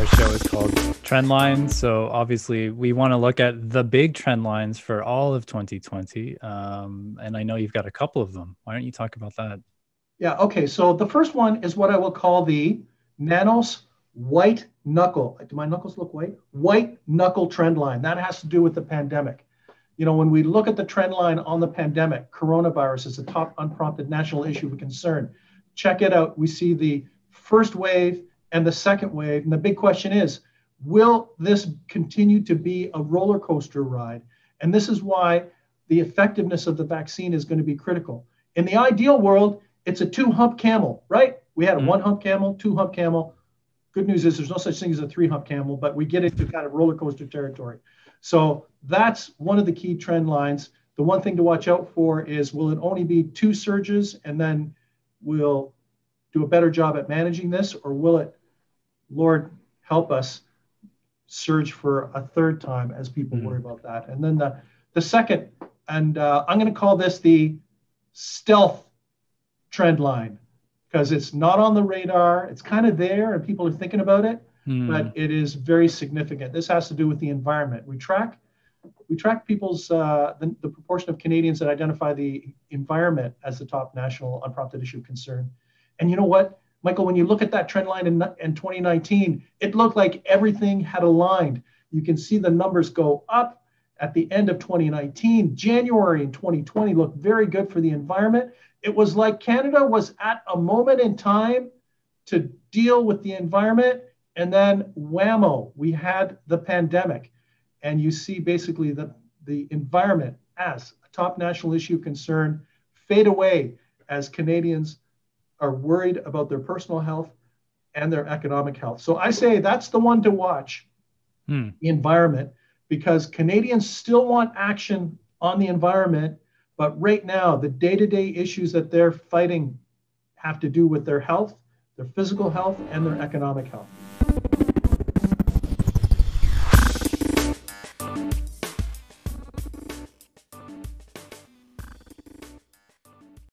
Our show is called Trend Lines. So obviously we want to look at the big trend lines for all of 2020. And I know you've got a couple of them. Why don't you talk about that? Yeah, okay. So the first one is what I will call the Nanos white knuckle. Do my knuckles look white? White knuckle trend line. That has to do with the pandemic. You know, when we look at the trend line on the pandemic, coronavirus is a top unprompted national issue of concern. Check it out. We see the first wave and the second wave. And the big question is, will this continue to be a roller coaster ride? And this is why the effectiveness of the vaccine is going to be critical. In the ideal world, it's a two-hump camel, right? We had a one-hump camel, two-hump camel. Good news is there's no such thing as a three-hump camel, but we get into kind of roller coaster territory. So that's one of the key trend lines. The one thing to watch out for is, will it only be two surges and then we'll do a better job at managing this, or will it, Lord help us, surge for a third time as people worry about that? And then the second, and I'm going to call this the stealth trend line, because it's not on the radar. It's kind of there and people are thinking about it, but it is very significant. This has to do with the environment. We track people's the proportion of Canadians that identify the environment as the top national unprompted issue of concern. And you know what, Michael, when you look at that trend line in 2019, it looked like everything had aligned. You can see the numbers go up at the end of 2019. January in 2020 looked very good for the environment. It was like Canada was at a moment in time to deal with the environment, and then whammo, we had the pandemic. And you see basically the environment as a top national issue of concern fade away as Canadians are worried about their personal health and their economic health. So I say that's the one to watch, the environment, because Canadians still want action on the environment. But right now, the day-to-day issues that they're fighting have to do with their health, their physical health, and their economic health.